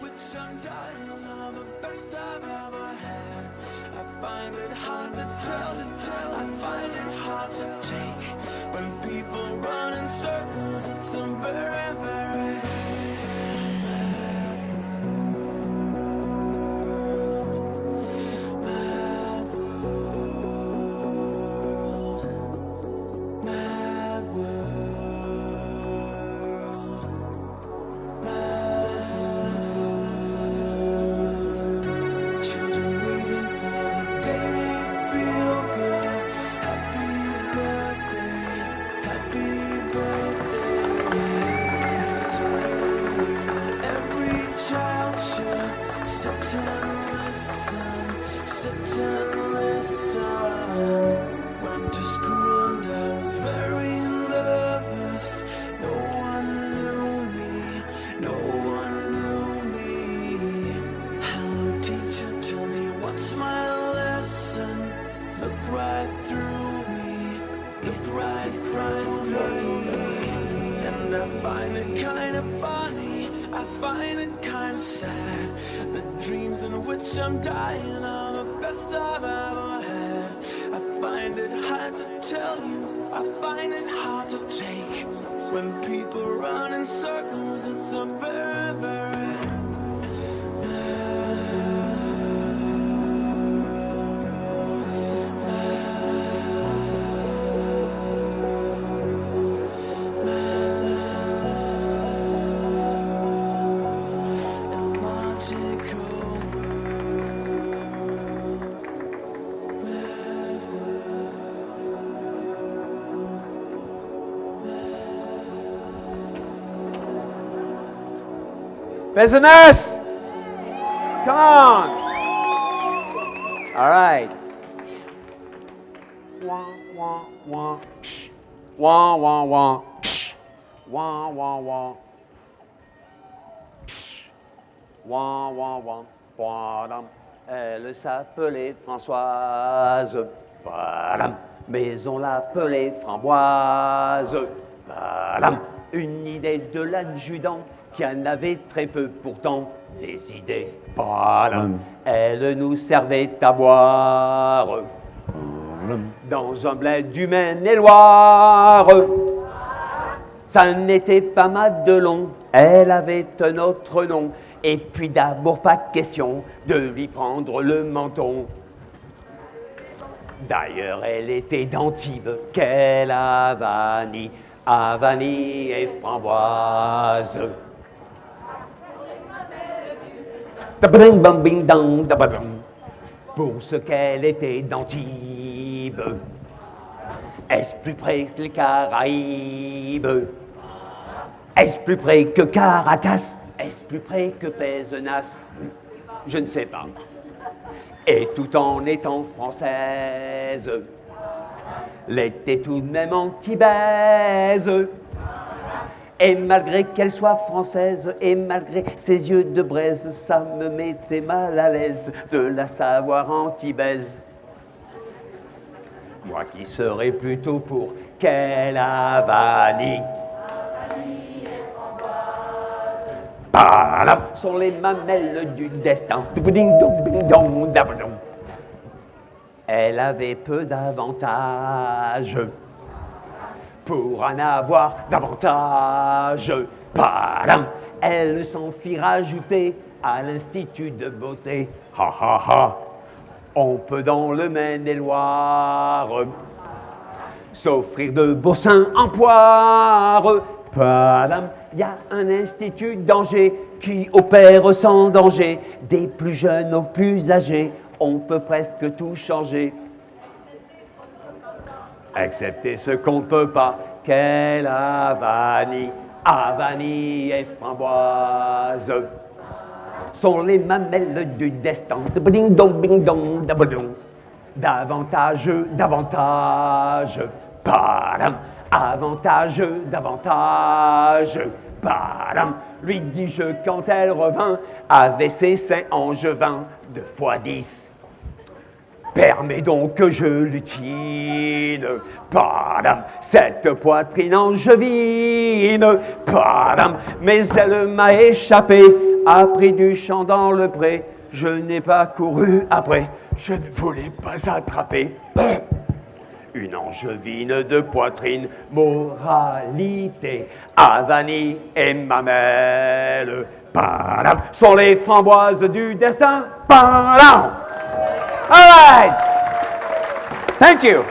which I'm dying on, the best I've ever had. I find it hard to tell, I find it hard to take. When people run in circles, it's a very, very went to school and I was very nervous. No one knew me, no one knew me. Hello teacher, tell me what's my lesson? Look right through me, look right through me. And I find it kind of funny, I find it kind of sad. The dreams in which I'm dying are the best I've ever had. I find it hard to tell you, I find it hard to take. When people run in circles, it's a very, very Business! Come on! All right. Wah, wah, wah. Wah, wah, wah. Wah, wah, wah. Wah, wah, wah. Padam. Elle s'appelait Françoise. Padam. Mais on l'appelait Framboise. Padam. Une idée de l'adjudant qui en avait très peu pourtant des idées. Padam. Elle nous servait à boire dans un bled du Maine-et-Loire. Ça n'était pas Madelon, elle avait un autre nom. Et puis d'abord pas question de lui prendre le menton. D'ailleurs elle était d'Antibes, quelle Havanie, Havanie et Framboise. Pour ce qu'elle était d'Antibes, est-ce plus près que les Caraïbes? Est-ce plus près que Caracas? Est-ce plus près que Pézenas? Je ne sais pas. Et tout en étant française, l'était tout de même antibaise. Et malgré qu'elle soit française, et malgré ses yeux de braise, ça me mettait mal à l'aise de la savoir antibaise. Moi qui serais plutôt pour quelle Havanie. Padam sont les mamelles du destin. Elle avait peu d'avantages pour en avoir davantage. Padam, elle s'en fit rajouter à l'Institut de beauté. Ha ha ha. On peut dans le Maine-et-Loire s'offrir de beaux seins en poire. Padam, il y a un institut d'Angers qui opère sans danger, des plus jeunes aux plus âgés. On peut presque tout changer, excepté ce qu'on ne peut pas. Quelle Havanie, Havanie et Framboise sont les mamelles du destin. Bing dong, bing dong, davantageux, davantage. Padam, avantageux, davantage. Padam, lui dis-je quand elle revint, avait ses seins angevins 2 fois 10. permets donc que je lutine. Padam, cette poitrine angevine. Padam, mais elle m'a échappé, a pris du champ dans le pré. Je n'ai pas couru après, je ne voulais pas attraper. Une angevine de poitrine, moralité, Avanie et mamelle, padam, sont les framboises du destin, padam. All right. Thank you.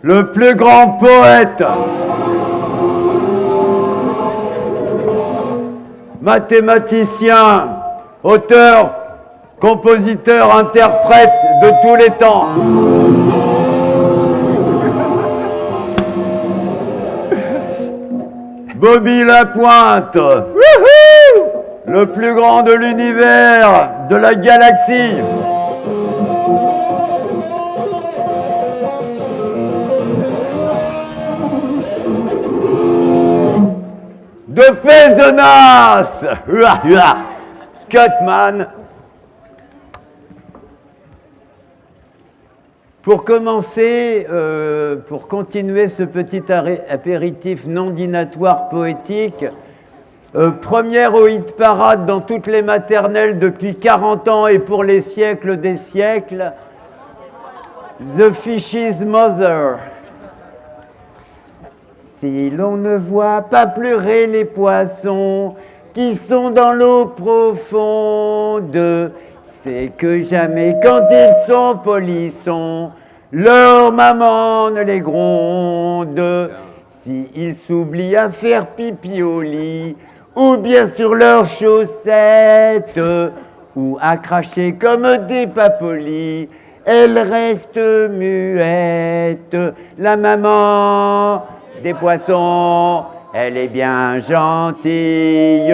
Le plus grand poète, mathématicien, auteur, compositeur, interprète de tous les temps. Bobby Lapointe, le plus grand de l'univers, de la galaxie. De Pézenas, Cutman. Pour commencer, pour continuer ce petit apéritif non dînatoire poétique, première au hit parade dans toutes les maternelles depuis 40 ans et pour les siècles des siècles, The Fish's Mother. Si l'on ne voit pas pleurer les poissons qui sont dans l'eau profonde, c'est que jamais quand ils sont polissons, leur maman ne les gronde. S'ils s'oublient à faire pipi au lit, ou bien sur leurs chaussettes, ou à cracher comme des papolis, elles restent muettes. La maman des poissons, elle est bien gentille,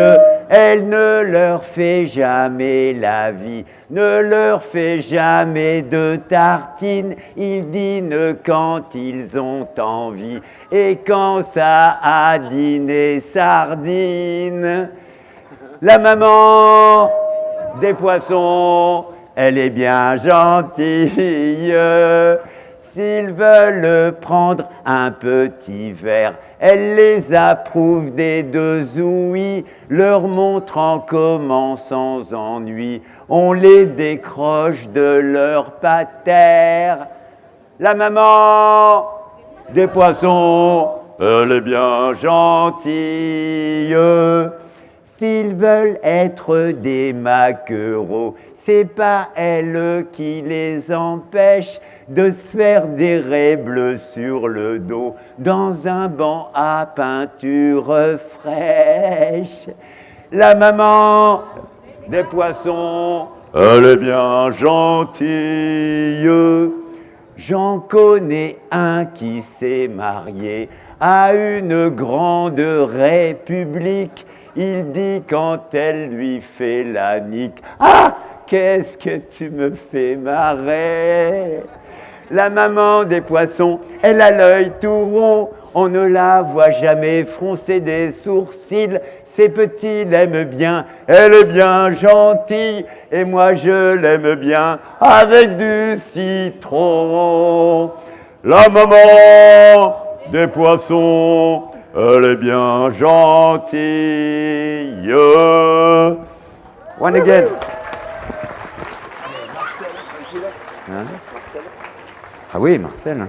elle ne leur fait jamais la vie, ne leur fait jamais de tartines, ils dînent quand ils ont envie, et quand ça a dîné sardines. La maman des poissons, elle est bien gentille. S'ils veulent prendre un petit verre, elle les approuve des deux ouïes, leur montrant comment sans ennui on les décroche de leur patère. La maman des poissons, elle est bien gentille. S'ils veulent être des maquereaux, c'est pas elle qui les empêche de se faire des raies bleues sur le dos dans un banc à peinture fraîche. La maman des poissons, elle est bien gentille. J'en connais un qui s'est marié à une grande république. Il dit quand elle lui fait la nique, « Ah, qu'est-ce que tu me fais marrer !» La maman des poissons, elle a l'œil tout rond, on ne la voit jamais froncer des sourcils. Ses petits l'aiment bien, elle est bien gentille, et moi je l'aime bien avec du citron. La maman des poissons, elle est bien gentille. One again. Hein? Ah oui, Marcel. Hein?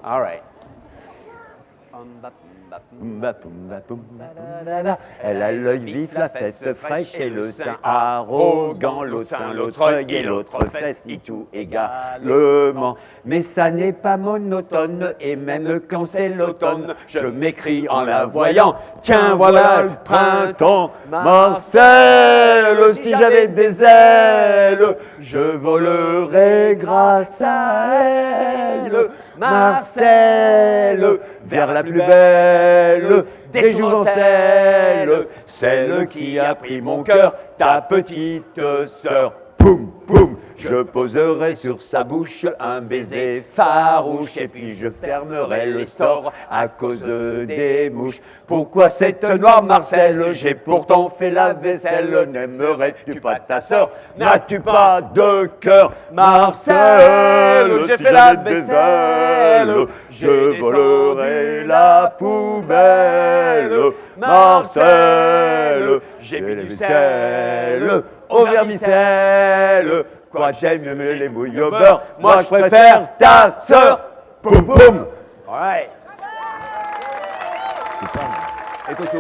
All right. Elle a l'œil vif, la fesse fraîche et le sein arrogant, l'autre sein, l'autre œil et l'autre fesse, y tout également. Mais ça n'est pas monotone, et même quand c'est l'automne, je m'écrie en la voyant, tiens voilà le printemps, Marcel, si j'avais des ailes, je volerais grâce à elle, Marcel, vers la plus belle des jouvencelles, celle qui a pris mon cœur, ta petite sœur. Poum, poum, je poserai sur sa bouche un baiser farouche et puis je fermerai le store à cause des mouches. Pourquoi cette noire Marcel? J'ai pourtant fait la vaisselle. N'aimerais-tu pas ta sœur? N'as-tu pas de cœur, Marcel? J'ai fait la vaisselle. Je volerai la poubelle, Marcel. J'ai mis du sel au vermicelle. Quoi, j'aime mieux les mouilles au beurre. Moi, je préfère ta sœur. Poum, poum. All right. Et Toto.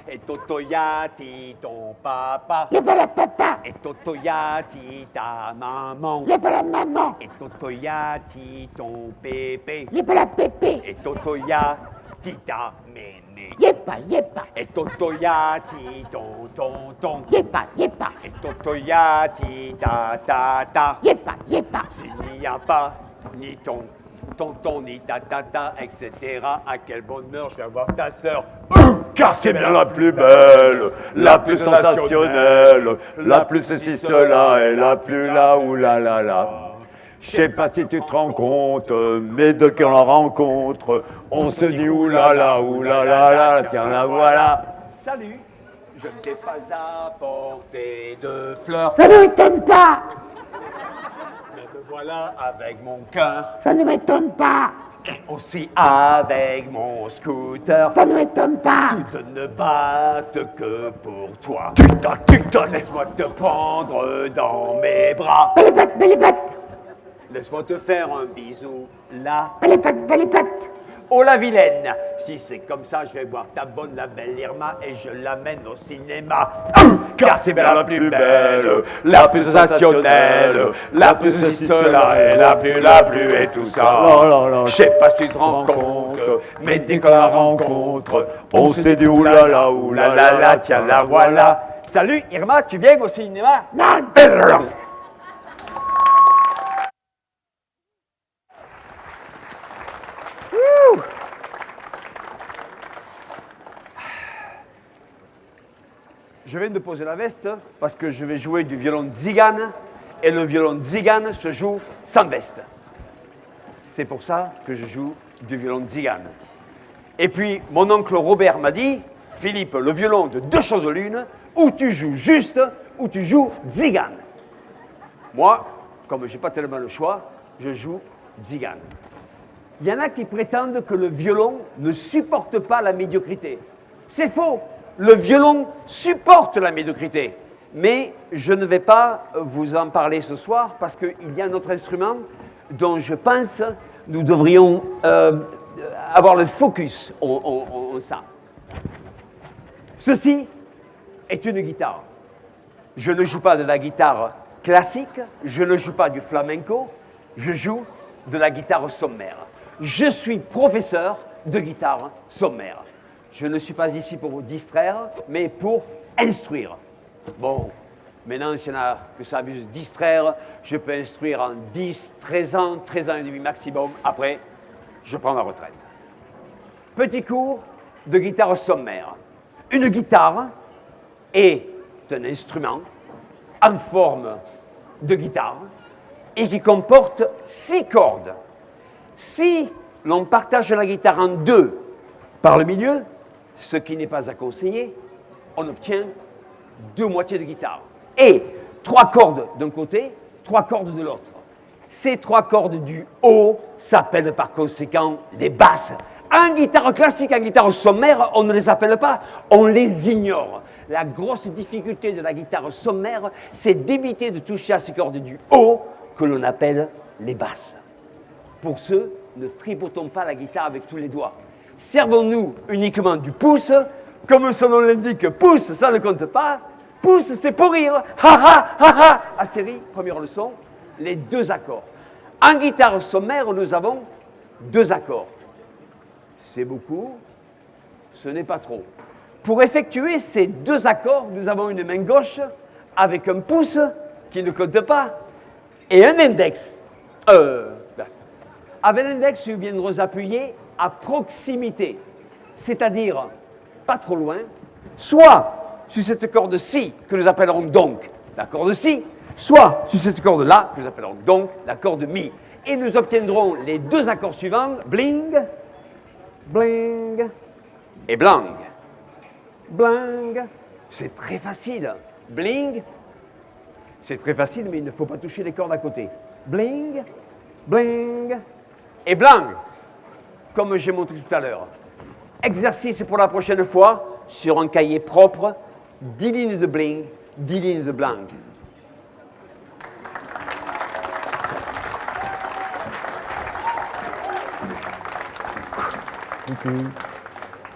Et Toto Yati, ton papa. Et Toto Yati, ta maman. Et Toto Yati, ton pépé. Et Toto Yati, ta méné. Et Toto Yati, ton tonton. Et Toto Yati, ta tata. S'il n'y a pas ni ton tonton, ni ta tata, etc., à quel bonheur je vais avoir ta sœur. Car c'est bien la plus belle, la plus sensationnelle, la plus ceci, cela, et la plus là, oulala. Je sais pas si tu te rends compte, mais de quand on rencontre, on se dit oulala, tiens la voilà. Salut, je ne t'ai pas apporté de fleurs. Ça ne m'étonne pas. Mais me voilà avec mon cœur. Ça ne m'étonne pas. Et aussi avec mon scooter. Ça ne m'étonne pas. Toutes ne battent que pour toi. Tic-tac, Laisse-moi te prendre dans mes bras. Belle patte. Laisse-moi te faire un bisou là. Belle patte. Oh la vilaine, si c'est comme ça, je vais voir ta bonne, la belle Irma, et je l'amène au cinéma. car c'est bien la plus belle, la plus sensationnelle, la plus ceci, cela, et la plus, et tout ça. Je sais pas si tu te rends compte, mais dès qu'on la rencontre, on s'est dit oulala, tiens la voilà. Salut Irma, tu viens au cinéma? Non. Je viens de poser la veste parce que je vais jouer du violon tzigane et le violon tzigane se joue sans veste. C'est pour ça que je joue du violon tzigane. Et puis, mon oncle Robert m'a dit, Philippe, le violon de deux choses l'une, ou tu joues juste, ou tu joues tzigane. Moi, comme je n'ai pas tellement le choix, je joue tzigane. Il y en a qui prétendent que le violon ne supporte pas la médiocrité. C'est faux. Le violon supporte la médiocrité. Mais je ne vais pas vous en parler ce soir parce qu'il y a un autre instrument dont je pense nous devrions avoir le focus en ça. Ceci est une guitare. Je ne joue pas de la guitare classique, je ne joue pas du flamenco, je joue de la guitare sommaire. Je suis professeur de guitare sommaire. Je ne suis pas ici pour vous distraire, mais pour instruire. Bon, maintenant, s'il y en a que ça abuse de distraire, je peux instruire en 10, 13 ans et demi maximum. Après, je prends ma retraite. Petit cours de guitare sommaire. Une guitare est un instrument en forme de guitare et qui comporte 6 cordes. Si l'on partage la guitare en 2 par le milieu, ce qui n'est pas à conseiller, on obtient 2 moitiés de guitare. Et 3 cordes d'un côté, 3 cordes de l'autre. Ces 3 cordes du haut s'appellent par conséquent les basses. En guitare classique, en guitare sommaire, on ne les appelle pas, on les ignore. La grosse difficulté de la guitare sommaire, c'est d'éviter de toucher à ces cordes du haut que l'on appelle les basses. Pour ce, ne tripotons pas la guitare avec tous les doigts. Servons-nous uniquement du pouce. Comme son nom l'indique, pouce, ça ne compte pas. Pouce, c'est pour rire. Ha ha ha ha. À série, première leçon, les deux accords. En guitare sommaire, nous avons deux accords. C'est beaucoup, ce n'est pas trop. Pour effectuer ces deux accords, nous avons une main gauche avec un pouce qui ne compte pas et un index. Avec l'index, nous viendrons appuyer à proximité, c'est-à-dire pas trop loin, soit sur cette corde-ci, que nous appellerons donc la corde Si, soit sur cette corde-là, que nous appellerons donc la corde Mi. Et nous obtiendrons les deux accords suivants, bling, bling et blang. Bling, c'est très facile. Bling, c'est très facile, mais il ne faut pas toucher les cordes à côté. Bling, bling et blang, comme j'ai montré tout à l'heure. Exercice pour la prochaine fois, sur un cahier propre, 10 lignes de bling, 10 lignes de blang.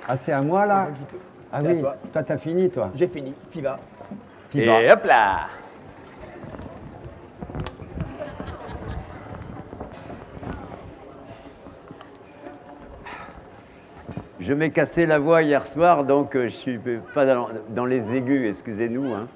Ah, c'est à moi là? Ah C'est à oui, toi. toi t'as fini toi. J'ai fini, t'y vas. T'y vas. Et hop là. Je m'ai cassé la voix hier soir, donc je ne suis pas dans les aigus, excusez-nous. Hein.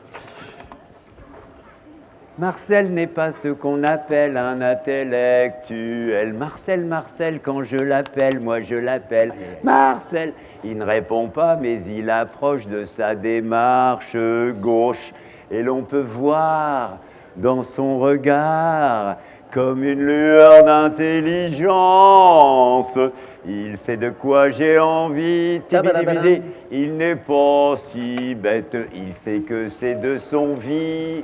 Marcel n'est pas ce qu'on appelle un intellectuel. Marcel, quand je l'appelle, moi je l'appelle Marcel. Il ne répond pas, mais il approche de sa démarche gauche. Et l'on peut voir dans son regard comme une lueur d'intelligence. Il sait de quoi j'ai envie, tibidibidi. Il n'est pas si bête, il sait que c'est de son vie.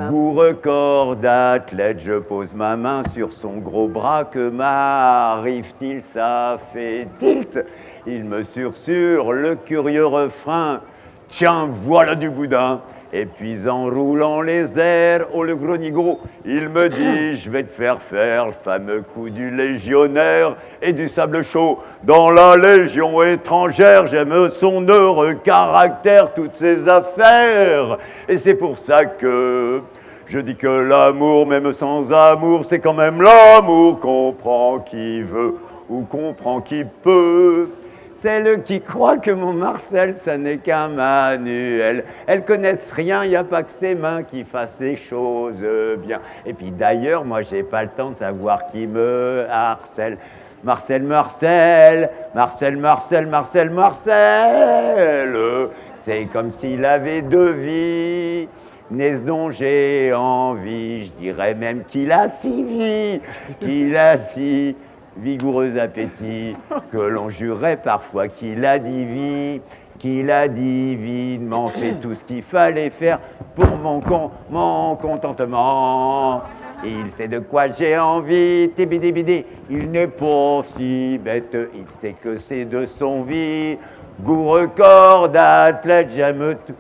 Goût record d'athlète, je pose ma main sur son gros bras. Que m'arrive-t-il? Ça fait tilt. Il me sursure le curieux refrain. Tiens, voilà du boudin. Et puis en roulant les airs, oh le gros nigo, il me dit, je vais te faire le fameux coup du légionnaire et du sable chaud. Dans la légion étrangère, j'aime son heureux caractère, toutes ses affaires. Et c'est pour ça que je dis que l'amour, même sans amour, c'est quand même l'amour qu'on prend qui veut ou qu'on prend qui peut. Celles qui croient que mon Marcel, ça n'est qu'un manuel. Elles connaissent rien, il n'y a pas que ses mains qui fassent les choses bien. Et puis d'ailleurs, moi, j'ai pas le temps de savoir qui me harcèle. Marcel, c'est comme s'il avait deux vies. N'est-ce dont j'ai envie, je dirais même qu'il a six vies, qu'il a si vigoureux appétit, que l'on jurait parfois qu'il a divinement fait tout ce qu'il fallait faire pour mon contentement. Il sait de quoi j'ai envie, tibidibidi, il n'est pas si bête, il sait que c'est de son vie. Goût record d'athlète, j'aime tout,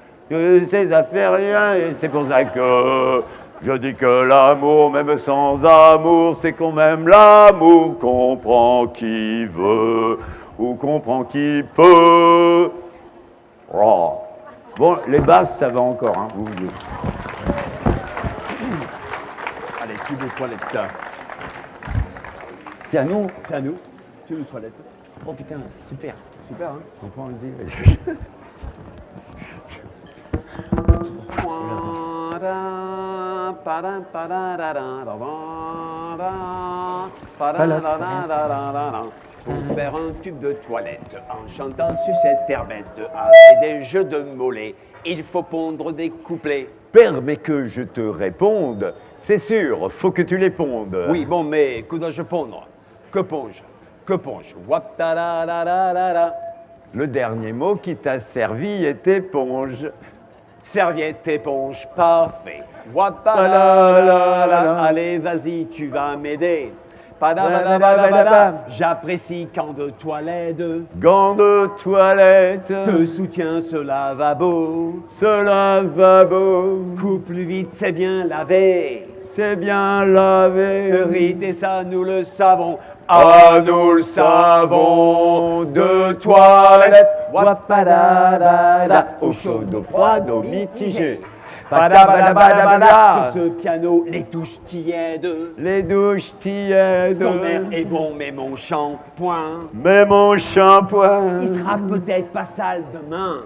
ses affaires, rien, et c'est pour ça que je dis que l'amour, même sans amour, c'est quand même l'amour qu'on prend qui veut ou qu'on prend qui peut. Oh. Bon, les basses, ça va encore, hein, vous voyez. Allez, tube aux toilettes. C'est à nous. C'est à nous. Tube aux toilettes. Oh putain, super. Super, hein? Pourquoi on le dit? Pour faire un tube de toilette en chantant sur cette herbette avec des jeux de mollets, il faut pondre des couplets. Permets que je te réponde. C'est sûr, faut que tu les pondes. Oui, bon, mais que dois-je pondre? Que ponge? Que ponge? Wap-ta-da-da-da-da-da. Le dernier mot qui t'a servi est éponge. Serviette, éponge, parfait. Wap-ta-da-da-da-da. Allez, vas-y, tu vas m'aider. Padabadabadabada. J'apprécie quand de toilette Gants de toilette, te soutient ce lavabo. ce lavabo, Coupe plus vite, c'est bien lavé. c'est bien lavé. Vérité, ça nous le savons. Ah, nous le savons, de toilette, wapadadada, eau chaude, eau froide, eau mitigée. Padabadabadabada. Sur ce piano, les touches tièdes. Les douches tièdes, Ton air est bon, mais mon shampoing, mais mon shampoing, il sera peut-être pas sale demain.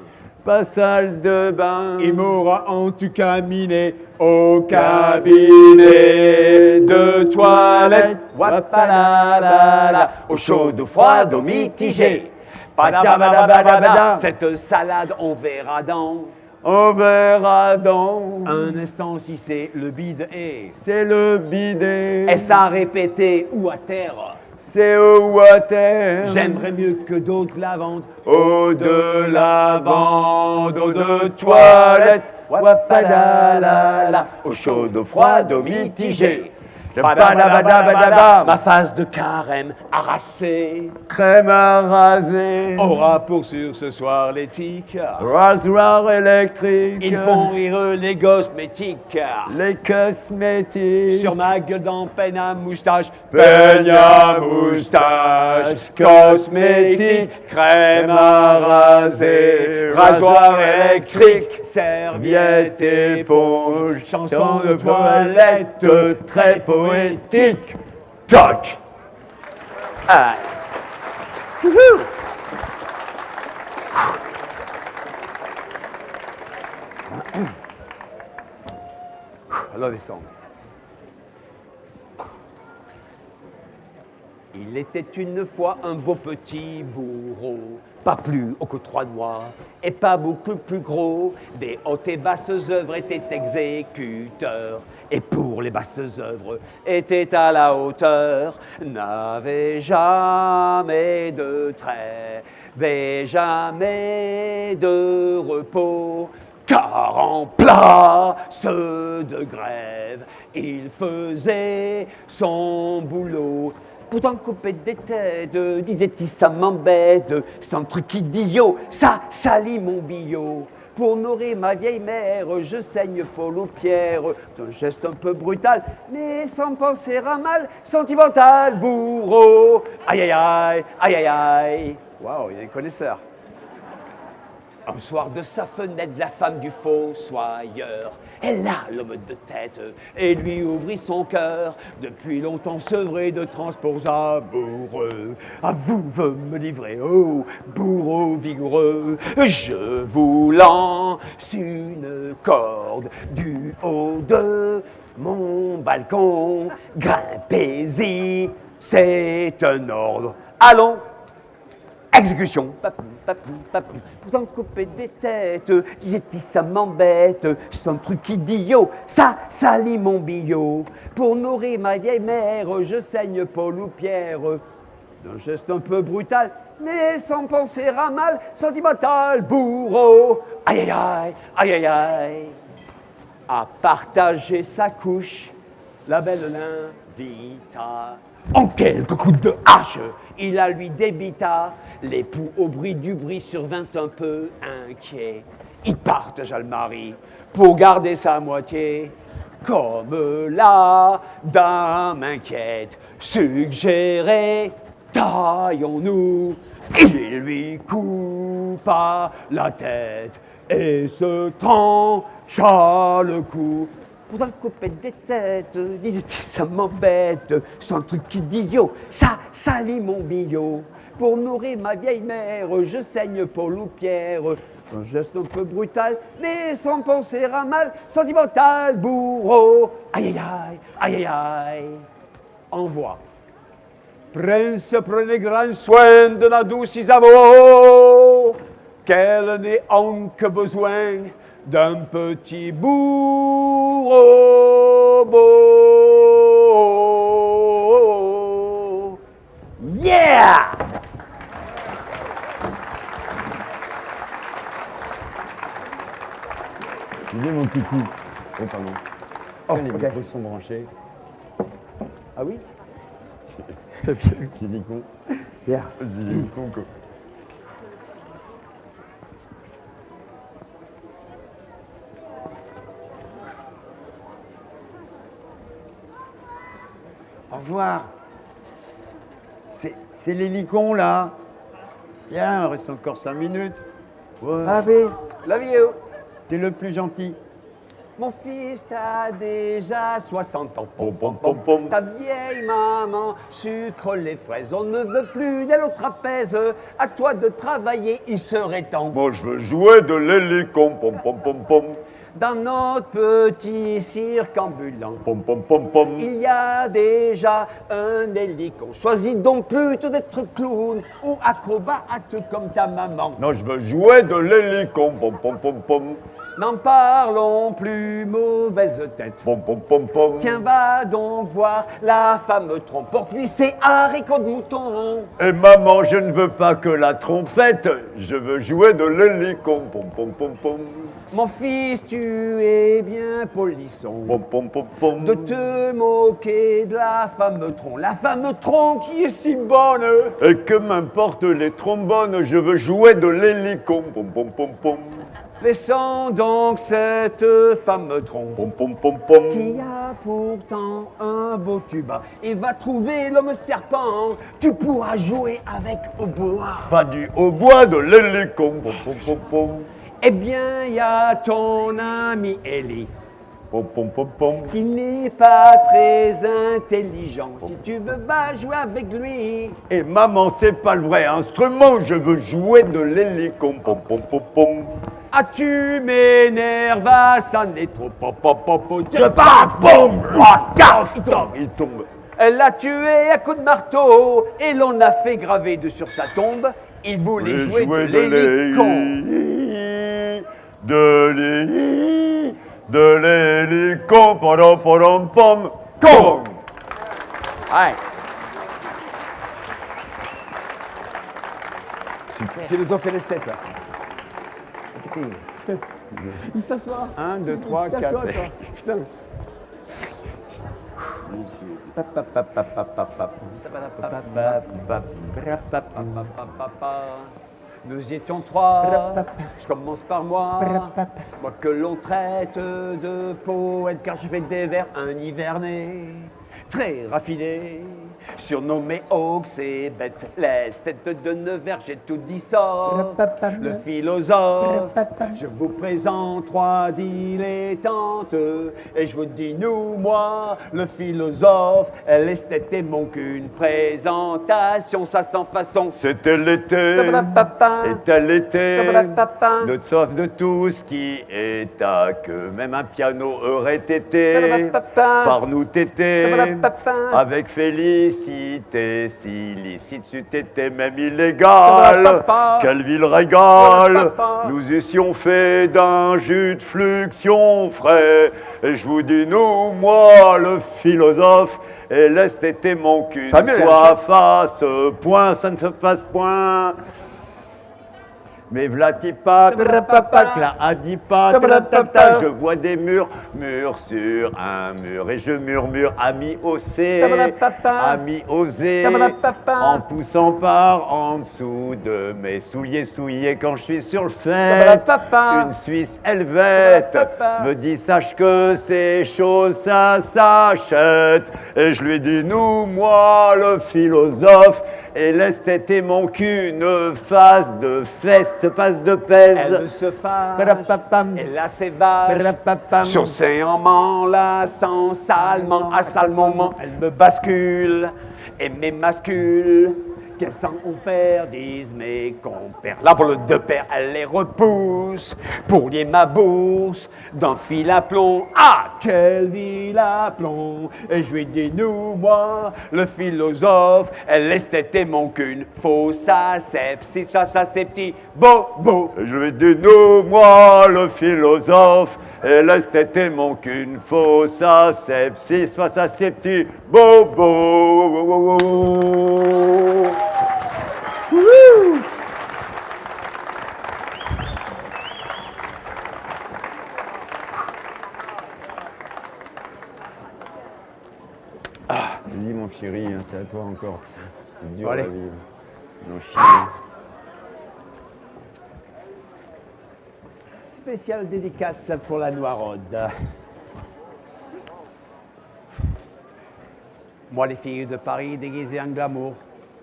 pas salle de bain. Il m'aura en tout cas miné au cabinet de toilette. Wapadadada, eau chaude, eau froide, eau mitigée. Padabadabadabada. Cette salade, on verra dans On verra donc, un instant si c'est le bide et c'est le bidet, est-ce à répéter ou à terre? c'est au water. J'aimerais mieux que d'autres la vendent. Eau de lavande, eau de toilette, wapadalala, eau chaude, eau froide, eau mitigée. Padabadabadabada. Ma face de carême harassée Crème à raser, aura pour sûr ce soir les tics. rasoir électrique, Ils font rire les cosmétiques. les cosmétiques, Sur ma gueule dans peine à moustache, peigne à moustache, cosmétique, crème à raser, rasoir électrique, serviette, éponge, chanson de toilette, très poétique. Toc! Ah. I love this song. Il était une fois un beau petit bourreau, pas plus haut que 3 doigts, et pas beaucoup plus gros. Des hautes et basses œuvres étaient exécuteurs, et pour les basses œuvres était à la hauteur, n'avait jamais de trêve, jamais de repos. Car en place de grève, il faisait son boulot. Pourtant couper des têtes, disait-il, ça m'embête. C'est un truc idiot, ça salit mon billot. Pour nourrir ma vieille mère, je saigne Paul aux pierres. D'un geste un peu brutal, mais sans penser à mal, sentimental, bourreau. Aïe aïe aïe, aïe aïe aïe. Waouh, il y a des connaisseurs. Un soir de sa fenêtre, la femme du fossoyeur, elle a l'homme de tête et lui ouvrit son cœur. Depuis longtemps sevré de transports amoureux, à vous veut me livrer, oh bourreau vigoureux. Je vous lance une corde du haut de mon balcon. Grimpez-y, c'est un ordre. Allons! Exécution. Pourtant couper des têtes, disait-il, ça m'embête. C'est un truc idiot, ça salit mon billot. Pour nourrir ma vieille mère, je saigne Paul ou Pierre. D'un geste un peu brutal, mais sans penser à mal, sentimental, bourreau. Aïe aïe aïe, aïe aïe aïe. À partager sa couche, la belle l'invita. En quelques coups de hache, il la lui débita. L'époux, au bruit du bruit, survint un peu inquiet. Il partagea le mari pour garder sa moitié. Comme la dame inquiète suggérait, taillons-nous. Il lui coupa la tête et se trancha le cou. Pourtant couper des têtes, disait-il, ça m'embête. C'est un truc idiot, ça salit mon billot. Pour nourrir ma vieille mère, je saigne Paul ou Pierre. Un geste un peu brutal, mais sans penser à mal, sentimental, bourreau. Aïe aïe aïe, aïe aïe aïe. Envoi. Prince, prenez grand soin de la douce Isabeau, qu'elle n'ait en que besoin d'un petit bourreau beau. Yeah! Je viens mon petit coup. Oh, pardon. Oh, Les ok. micros sont branchés. Ah oui? L'hélicon. Bien. Vas-y, l'hélicon, quoi. Au revoir. C'est l'hélicon, là. Bien, il reste encore 5 minutes. Ouais. Love you. T'es le plus gentil. Mon fils, t'as déjà 60 ans. Pom, pom, pom, pom. Ta vieille maman sucre les fraises. On ne veut plus d'aller au trapèze. À toi de travailler, il serait temps. Moi, je veux jouer de l'hélicon. Pom, pom, pom, pom. Dans notre petit cirque ambulant, Pom, pom, pom, pom. il y a déjà un hélicon. Choisis donc plutôt d'être clown ou acrobate comme ta maman. Non, je veux jouer de l'hélicon. Pom, pom, pom, pom. N'en parlons plus, mauvaise tête. Pom, pom, pom, pom. Tiens, va donc voir la femme trompe. Porte-lui ses haricots de mouton. Et maman, je ne veux pas que la trompette. Je veux jouer de l'hélicon. Pom, pom, pom, pom. Mon fils, tu es bien polisson. Pom, pom, pom, pom. De te moquer de la femme tronc. La femme tronc qui est si bonne. Et que m'importe les trombones, je veux jouer de l'hélicon. Pom, pom, pom, pom. Laissons donc cette femme tronc. Pom, pom, pom, pom. Qui a pourtant un beau tuba et va trouver l'homme serpent. Tu pourras jouer avec au bois. Pas du hautbois, de l'hélicon. Pom, pom, pom, pom. Eh bien, il y a ton ami Ellie, Pom, pom, pom, pom. qui n'est pas très intelligent. Si tu veux, va jouer avec lui. Et maman, c'est pas le vrai instrument, je veux jouer de l'hélicon. Pom, pom, pom, pom. Ah, tu m'énerves, ah, ça n'est trop. Pom, pom, pom, pom. Je pars, boum, il tombe. Elle l'a tué à coups de marteau et l'on a fait graver sur sa tombe. Il voulait jouer de l'hélicon. De l'hélicon, pom, pom, pom, con. Ouais. Philosophe et les 7. Il s'assoit. 1, 2, 3, 4. T'assois, toi. Putain. Nous étions 3, je commence par moi, moi que l'on traite de poète car je fais des vers un hiverné, très raffiné, surnommé Hawks et bête, laisse tête de Nevers, j'ai tout dit sauf le philosophe. Je vous présente 3 dilettantes et je vous dis nous, moi, le philosophe, l'esthète et mon qu'une présentation, ça sans façon. C'était l'été, était l'été, notre soif de tout ce qui est à que même un piano aurait été par nous tété, avec félicité, si licite c'eût été même illégal, quelle ville régale, nous eussions fait d'un jus de fluxion frais, et je vous dis nous, moi, le philosophe, et l'est était mon cul, soit face, point, ça ne se passe point. Mais v'là-t-il pas, là a dit pas, je vois des murs, murs sur un mur, et je murmure, ami osé, ami osé, en poussant par en dessous de mes souliers souillés quand je suis sur le fait. Une Suisse helvète me dit, sache que ces choses, ça s'achète. Et je lui dis, nous, moi, le philosophe, et l'est était mon cul, ne fasse de fesses, se passe de pèse. Elle se fâche, elle a ses vaches, chaussée en m'enlaçant, salement, à sale moment, elle me bascule et m'émascule. Qu'elle sent on perd, disent mes compères. L'arbre de père, elle les repousse pour lier ma bourse d'un fil à plomb. Ah, quelle ville à plomb! Et je lui dis, nous, moi, le philosophe, elle laisse têter mon qu'une fausse asepsie, ça c'est petit bobo. Et je lui dis, nous, moi, le philosophe, et laisse têter mon qu'une fausse asepsie, face à ces petits bobos. Vas-y, mon chéri, hein, c'est à toi encore. C'est dur Bon, allez. la vie. Non, chien. Spéciale dédicace pour la Noiraude. Moi, les filles de Paris déguisées en glamour,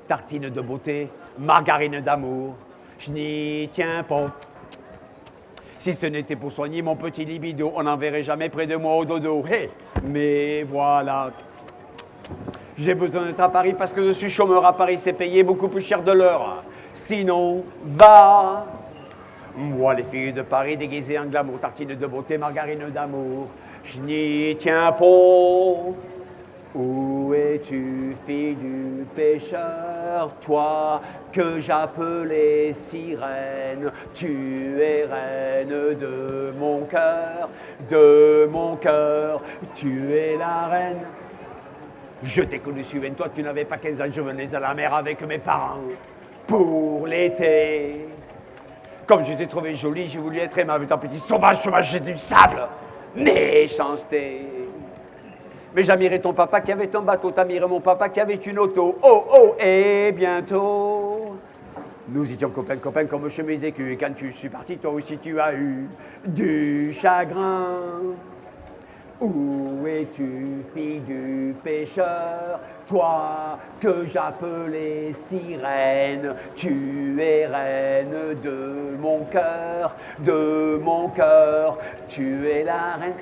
tartines de beauté, margarine d'amour, je n'y tiens pas. Si ce n'était pour soigner mon petit libido, on n'en verrait jamais près de moi au dodo. Hey, mais voilà. J'ai besoin d'être à Paris parce que je suis chômeur à Paris, c'est payé beaucoup plus cher de l'heure. Sinon, va. Moi, les filles de Paris déguisées en glamour, tartines de beauté, margarine d'amour, je n'y tiens pas. Où es-tu, fille du pêcheur, toi que j'appelais sirène, tu es reine de mon cœur, tu es la reine. Je t'ai connu, souviens-toi, tu n'avais pas 15 ans, je venais à la mer avec mes parents pour l'été. Comme je t'ai trouvé jolie, j'ai voulu être aimable, un petit sauvage, j'ai du sable, méchanceté. Mais j'admirais ton papa qui avait ton bateau, t'admirais mon papa qui avait une auto. Oh, oh, et bientôt. Nous étions copains comme chemise et cul. Et quand tu suis parti, toi aussi tu as eu du chagrin. Où es-tu, fille du pêcheur, toi que j'appelais sirène, tu es reine de mon cœur, tu es la reine.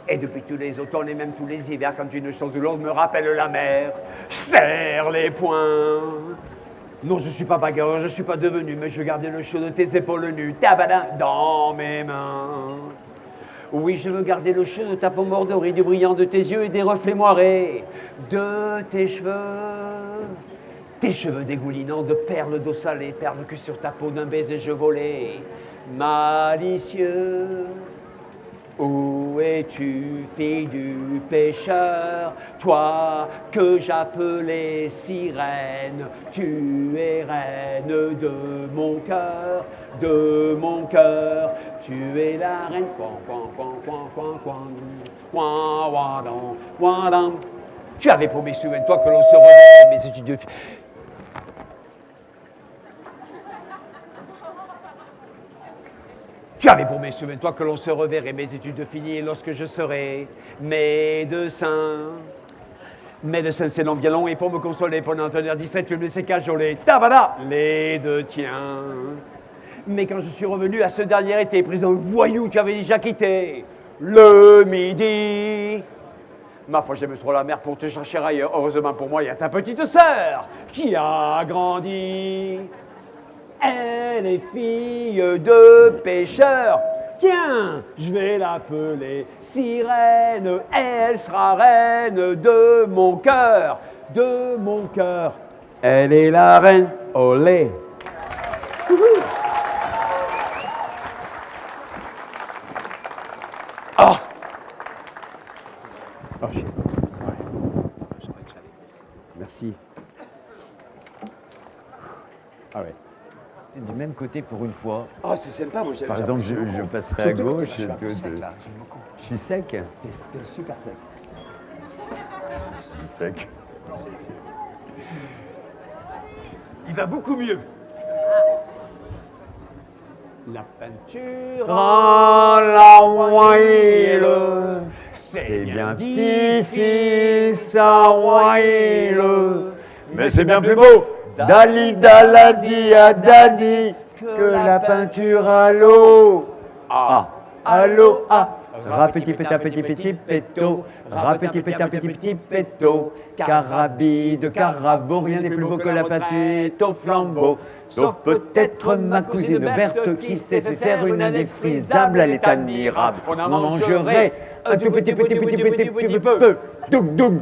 Et depuis tous les automnes et même tous les hivers, quand une chose ou l'autre me rappelle la mer, serre les poings. Non, je ne suis pas bagarreur, je ne suis pas devenu, mais je veux garder le chaud de tes épaules nues, tabada, dans mes mains. Oui, je veux garder le chaud de ta peau mordorée, du brillant de tes yeux et des reflets moirés de tes cheveux dégoulinants de perles d'eau salée, perles que sur ta peau d'un baiser je volais, malicieux. Où es-tu, fille du pêcheur, toi que j'appelais sirène, tu es reine de mon cœur, tu es la reine. Tu avais promis, souviens-toi, que l'on se reverrait, mais études de... Tu avais promis, souviens-toi, que l'on se reverrait, mes études finies, lorsque je serai médecin. Médecin, c'est long, bien long, et pour me consoler, pendant tenir 17, tu me laissais cajoler, tabada, les deux tiens. Mais quand je suis revenu à ce dernier été, prison voyou, tu avais déjà quitté le midi. Ma foi, j'aime trop la mer pour te chercher ailleurs. Heureusement pour moi, il y a ta petite sœur qui a grandi. Elle est fille de pêcheur. Tiens, je vais l'appeler sirène. Elle sera reine de mon cœur, Elle est la reine, olé. Ah. Oh shit, sorry. Merci. Ah ouais. C'est du même côté pour une fois. Oh, c'est sympa, moi j'aime. Par exemple, je passerai à Surtout que gauche. t'es vachement toi, sec, là, j'aime beaucoup. Je suis sec. T'es super sec. Je suis sec. Il va beaucoup mieux. La peinture Dans la while, c'est bien difficile à while, mais c'est bien plus beau. Dalida la dia dadi que la peinture à l'eau. Ah, à l'eau, ah. Rapeti péta petit petit péto, rapeti péta petit petit péto, carabie de carabo, rien n'est plus beau que la peinture au flambeau. Sauf peut-être ma cousine Berthe qui s'est fait faire une indéfrisable, elle est admirable. On en mangerait un tout petit peu. Doum doum.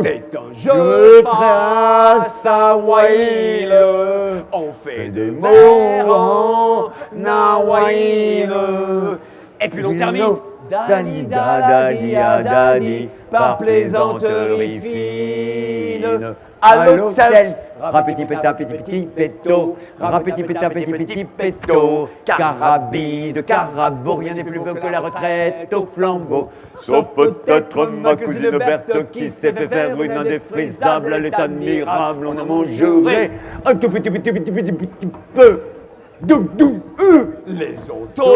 C'est un Je jeu trace à Waïl, On fait des des mots en Nawaïl. Et puis l'on termine. Dani da dadi a dadi par plaisanterie fine. Allô, Cels. Rapeti péta, petit péto. Rapeti péta, petit péto. Carabide, carabo, rien n'est plus beau que la retraite au flambeau. Sauf peut-être ma cousine Berthe qui s'est fait faire une indéfrisable. Elle est admirable, on a mangeré un tout petit peu. Doum, doum, Les Automobiles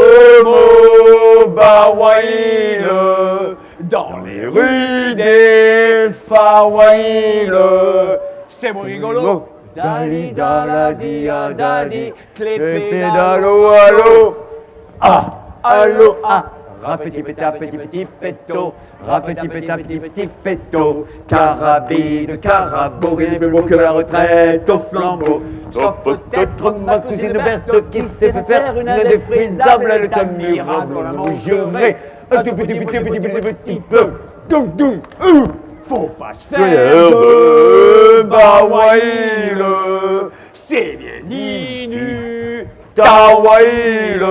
dans les rues des Fawaïles. C'est mon rigolo. Dali, daladi, adadi, clépédalo, allo. Ah, allo, ah. Rapeti péta, petit péto. Rapeti péta, petit péto. Carabine, carabo, rien n'est plus beau que la retraite au flambeau. Sauf peut-être ma cousine Berthe qui s'est fait faire une indéfrisable. Elle est admirable, on a mangeré un tout petit peu. Doum, doum, Faut pas se faire faire de Bawaïle, C'est bien nu. Tawaïle.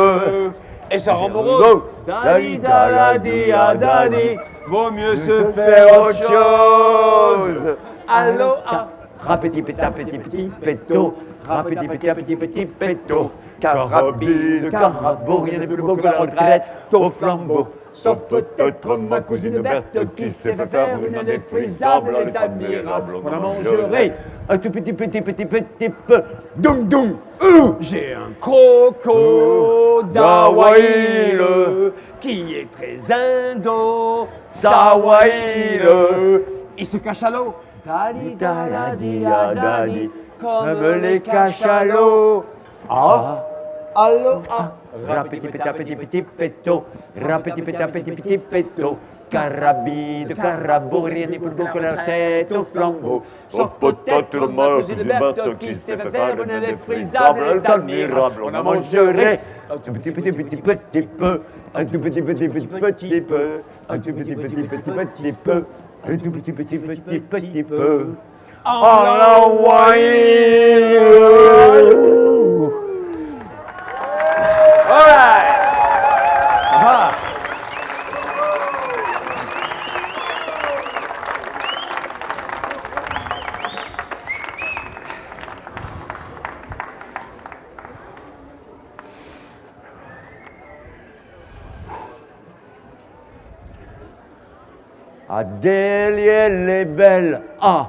Et ça rend morose. Dali, daladi, adadi, Vaut mieux se faire autre chose. Allô, ah. Rapeti péta, petit péto. Rapeti péta, petit péto. Carabine, carabo, rien n'est plus beau que la retraite au flambeau. Sauf peut-être ma cousine Berthe qui s'est fait faire une indéfrisable. Elle est admirable, on a mangeré un tout petit peu. Doum, doum, J'ai un crocodile Dawaïle, qui est très indo. Sawaïle. Il se cache à l'eau. Dali, Daladi, adadi, comme les cachalots. Ah, Allô, ah. rapeti péta, petit péto. Rapeti péta, petit péto. Carabide, carabo, rien n'est plus beau que la tête au flambeau. Sauf peut-être ma cousine Berthe qui s'est fait faire une indéfrisable. Elle est admirable, on a mangeré un tout petit peu. Un tout petit peu. Un tout petit peu. Un tout petit peu. En Hawaï. Adèle, elle est belle, ah,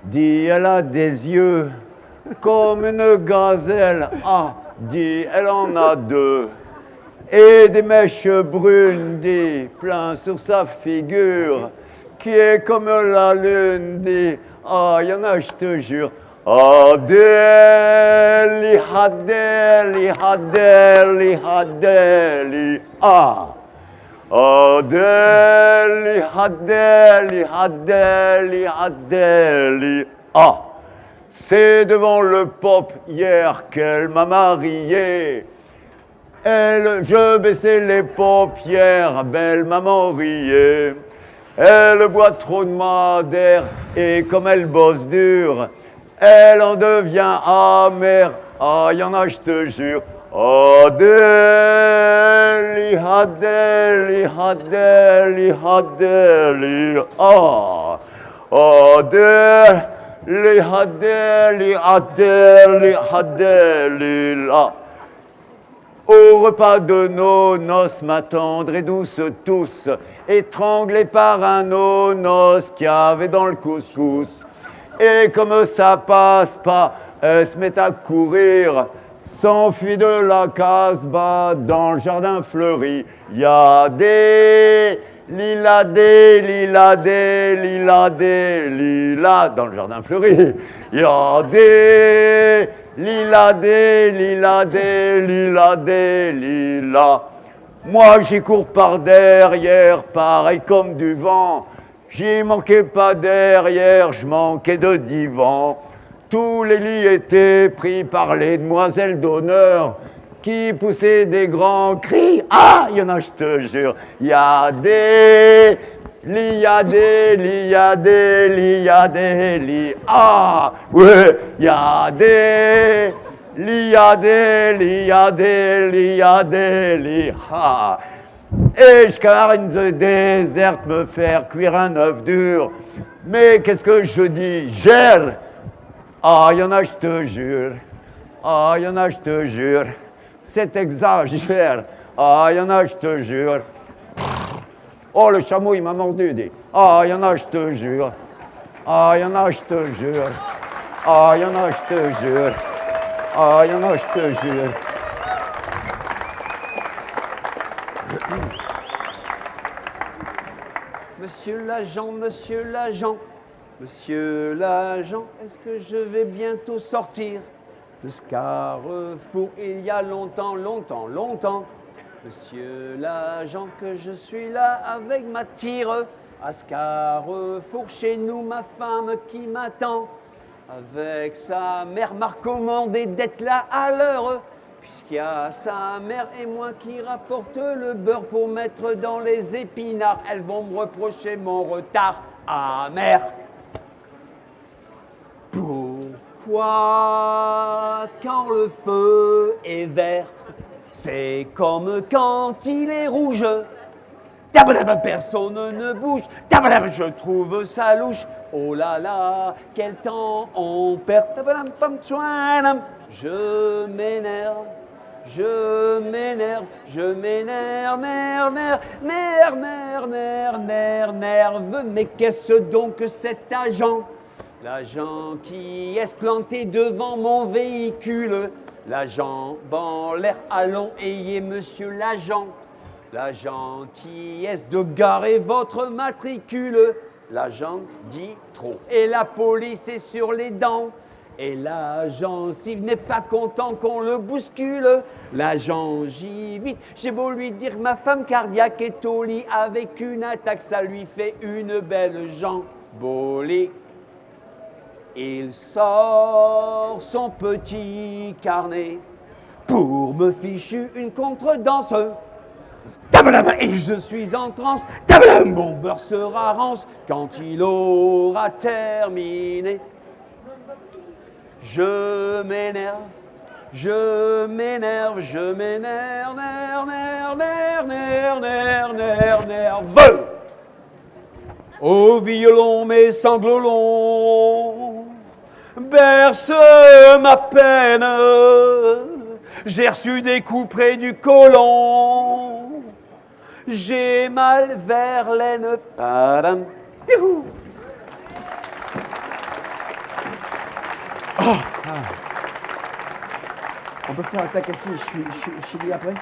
dit elle a des yeux comme une gazelle, ah, dit elle en a deux, et des mèches brunes, dit plein sur sa figure, qui est comme la lune, dit, ah, y en a, je te jure. Adèle, Adèle, Adèle, Adèle, ah. Adèle, Adèle, Adèle, Adèle, ah, c'est devant le pop hier qu'elle m'a marié. Je baissais les paupières, belle maman riait. Elle boit trop de madère et comme elle bosse dur, elle en devient amère. Ah, y en a, je te jure. Adèle, Adèle, Adèle, Adèle, ah, Adèle, Adèle, Adèle, Adèle, ah. Au repas de nos noces, ma tendre et douce tous, étranglés par un nonos qu'il y avait dans le couscous. Et comme ça passe pas, elle se met à courir, s'enfuit de la Casbah dans le jardin fleuri. Il y a des lilas, des lilas, des lilas, des lilas dans le jardin fleuri. Il y a des lilas, des lilas, des lilas, des lilas. Moi j'y cours par derrière, pareil comme du vent. J'y manquais pas derrière, je manquais de divan. Tous les lits étaient pris par les demoiselles d'honneur qui poussaient des grands cris. Ah, il y en a, je te jure. Il y a des lits, il y a des lits, il y a des lits, il y a des lits. Ah, ouais, il y a des lits, il y a des lits, il y a des lits, il y a des lits. Ah. Et je carine de déserte me faire cuire un œuf dur Mais qu'est-ce que je dis? Gère. Ah, il y en a, je te jure. Ah, il y en a, je te jure. C'est exagère. Ah, il y en a, je te jure. Oh, le chameau, il m'a mordu. Dit. Ah, il y en a, je te jure. Ah, il y en a, je te jure. Ah, il y en a, je te jure. Ah, il y en a, je te jure. Monsieur l'agent, monsieur l'agent, monsieur l'agent, est-ce que je vais bientôt sortir de ce carrefour il y a longtemps, longtemps, longtemps? Monsieur l'agent, que je suis là avec ma tire à ce carrefour chez nous, ma femme qui m'attend avec sa mère m'a recommandé d'être là à l'heure. Puisqu'il y a sa mère et moi qui rapporte le beurre pour mettre dans les épinards, elles vont me reprocher mon retard amer. Pourquoi, quand le feu est vert, c'est comme quand il est rouge? Tabadab, personne ne bouge. Tabadab, je trouve ça louche. Oh là là, quel temps on perd. Tabadab, pam, tchouanam. Je m'énerve, je m'énerve, je m'énerve, nerve. Mais qu'est-ce donc que cet agent? L'agent qui est planté devant mon véhicule. L'agent en l'air, allons, ayez monsieur l'agent. La gentillesse de garer votre matricule. L'agent dit trop. Et la police est sur les dents. Et l'agent, s'il n'est pas content qu'on le bouscule, l'agent j'y vite. J'ai beau lui dire que ma femme cardiaque est au lit avec une attaque, ça lui fait une belle jambolie. Il sort son petit carnet pour me fichu une contredanse. Et je suis en transe, mon beurre sera rance quand il aura terminé. Je m'énerve, je m'énerve, je m'énerve, nerve. Au violon mes sanglots longs berce ma peine. J'ai reçu des coups près du côlon. J'ai mal vers l'aine. Padam. Youhou. Oh. On peut faire un tacati, je suis lié après?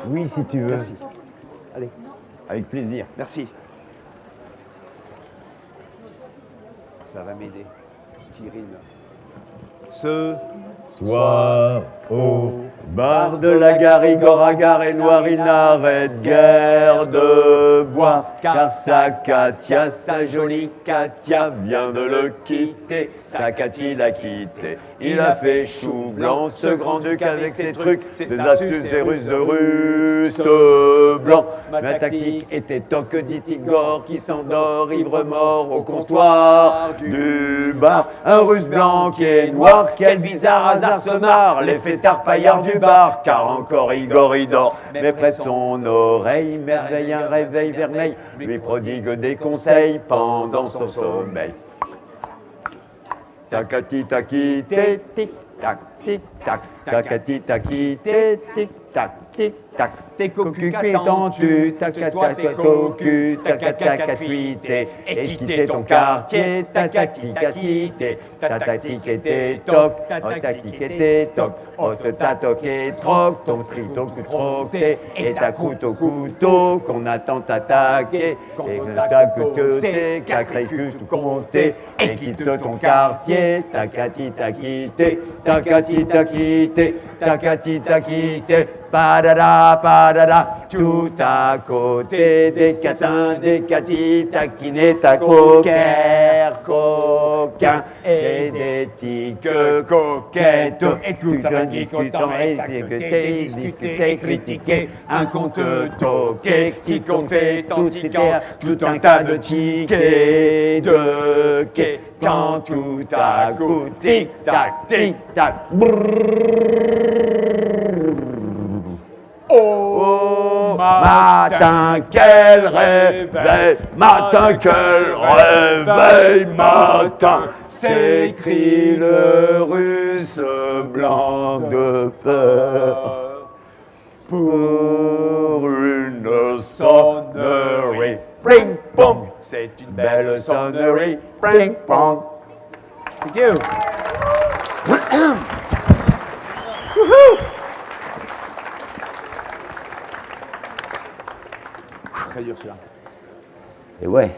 Oui, si tu veux. Merci. Allez, Avec plaisir. merci. Ça va m'aider. Petit rythme. Ce Soir au bar de la Garigore à Gare et Noir, il n'arrête guère de boire, car sa Katia, sa jolie Katia, vient de le quitter. Sa Katia l'a quitté. Il a fait chou blanc, ce grand-duc avec ses trucs, ses astuces et ruses de russe blanc. Ma tactique était toc, dit Igor, qui s'endort ivre mort au comptoir du bar. Un russe blanc qui est noir, quel bizarre hasard se marre, les fêtards paillards du bar, car encore Igor il dort. Mais près de son oreille, merveille, un réveil vermeil, lui prodigue des conseils pendant son sommeil. Takati taki tic tac tic tac, takati taki tic tac tic tac. tes cocus qu'attends-tu, ta cocu, ta cuité, et quitter ton quartier, ta tactique était toc, ta tactique était toc, autre ta toqué troc, ton trito troqué, et ta croûte au couteau, qu'on attend t'attaquer, et que ta coûté, cacré tout compté, et quitte ton quartier, ta quitté, ta quitté, padada, tout à côté des catins, des catis, taquinés, ta coquère, coquin, et des tiques coquettes, et tout un discutant, et discuter, critiquer, un compte toqué, qui comptait tantiquaire, tout un tas de tickets, de quai, quand tout à coup, tic-tac, brrrr. Oh, ma matin, quel réveil, matin, quel réveil, matin, s'écrie le russe blanc de peur. Pour une sonnerie, pling pong, c'est une belle sonnerie, pling pong. Thank you. Très dur celui-là. Et ouais.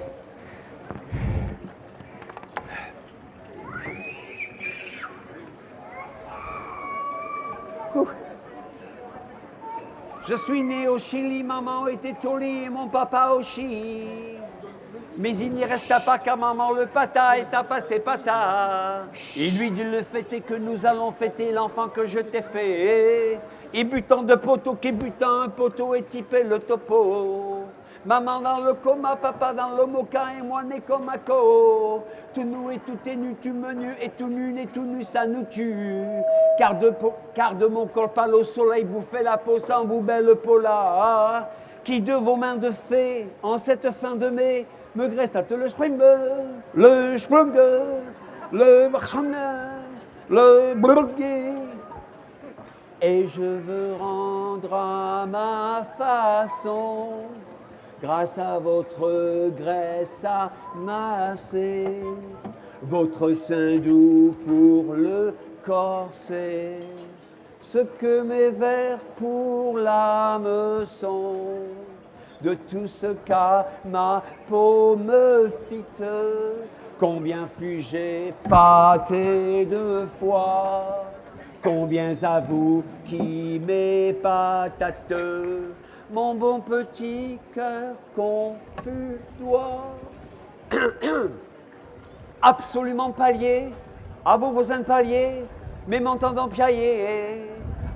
Je suis né au Chili, maman était au lit et mon papa aussi. Mais il n'y resta pas car maman le pata est à passer pata. Il lui dit le fait est que nous allons fêter l'enfant que je t'ai fait. Et butant de poteau qui butant un poteau et typé le topo. Maman dans le coma, papa dans le mocha et moi né comme un co. Tout nu et tout est nu, tu me nu et tout nu et tout nu, ça nous tue. Car de mon corps pâle au soleil bouffait la peau sans vous belle pola. Qui de vos mains de fée, en cette fin de mai, me graisse à te le sprung, le marchamin, le burger. Et je veux rendre à ma façon, grâce à votre graisse amassée, votre sein doux pour le corset, ce que mes vers pour l'âme sont, de tout ce qu'à ma peau me fit, combien fus-je pâté de foi, combien à vous qui m'épatate, mon bon petit cœur confus doit. Absolument pas lié à vos voisins de palier, mais m'entendant piailler,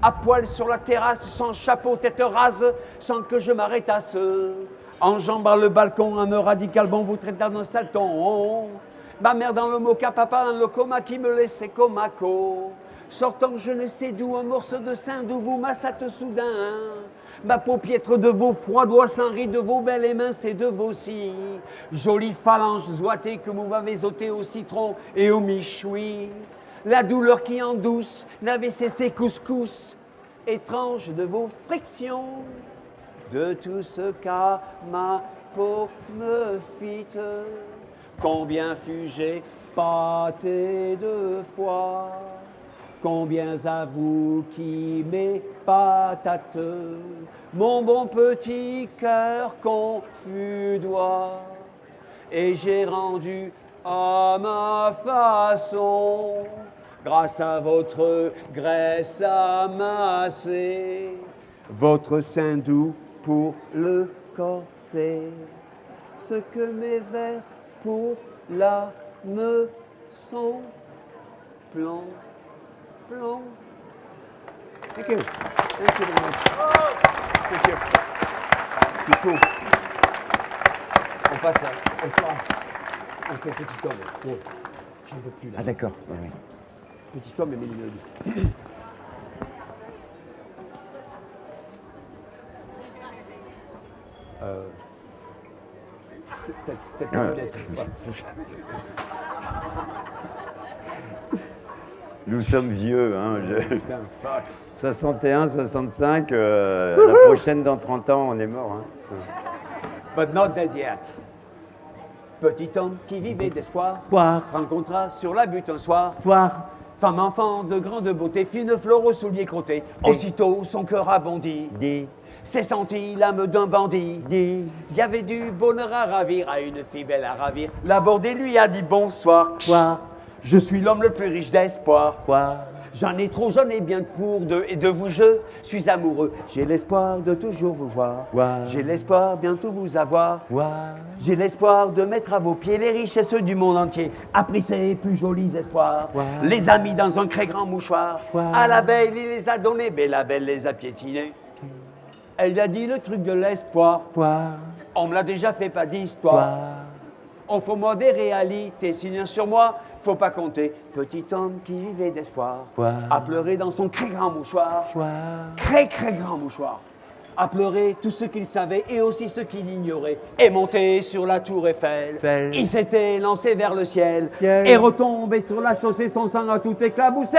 à poil sur la terrasse, sans chapeau, tête rase, sans que je m'arrêtasse, enjambant le balcon, un radical bon vous traitant d'un salton, ma mère dans le mocha, papa dans le coma qui me laissait comaco, sortant je ne sais d'où un morceau de sein d'où vous massâtes soudain, ma paupiètre de vos froids doigts sans rides, de vos belles mains et de vos si jolies phalanges zoitées que vous m'avez ôtées au citron et au michoui. La douleur qui en douce n'avait cessé couscous, étrange de vos frictions, de tout ce qu'à ma peau me fit, combien fus-je pâté de foi, combien à vous qui m'épatate, mon bon petit cœur confus doit, et j'ai rendu à ma façon, grâce à votre graisse amassée, votre sein doux pour le corset, ce que mes vers pour l'âme sont, plomb, plomb. Thank you. Thank you very much. Thank you. C'est faux. On passe à... On fait petit homme. Ouais. J'en peux plus là. Ah d'accord. Oui, oui. Petit homme et mes mélodies. Peut-être. Nous sommes vieux, hein. Putain, fuck. 61, 65, la prochaine dans 30 ans, on est mort. Hein. But not dead yet. Petit homme qui vivait d'espoir, rencontra sur la butte un soir, femme enfant de grande beauté, fine fleur aux souliers crottés. Aussitôt son cœur a bondi, s'est senti l'âme d'un bandit. Il y avait du bonheur à ravir, à une fille belle à ravir. L'abordé lui a dit bonsoir. Je suis l'homme le plus riche d'espoir. J'en ai trop, j'en ai bien pour deux. Et de vous, je suis amoureux. J'ai l'espoir de toujours vous voir. J'ai l'espoir bientôt vous avoir. J'ai l'espoir de mettre à vos pieds les richesses du monde entier. Appris ses plus jolis espoirs. Les a mis dans un très grand mouchoir. À la belle, il les a donnés. Mais la belle les a piétinés. Elle lui a dit le truc de l'espoir. On me l'a déjà fait, pas d'histoire. On faut moi des réalités, signe sur moi, faut pas compter. Petit homme qui vivait d'espoir, a pleuré dans son très grand mouchoir. Très grand mouchoir. à pleurer tout ce qu'il savait et aussi ce qu'il ignorait, et monté sur la tour Eiffel. Il s'était lancé vers le ciel, et retombé sur la chaussée, son sang a tout éclaboussé.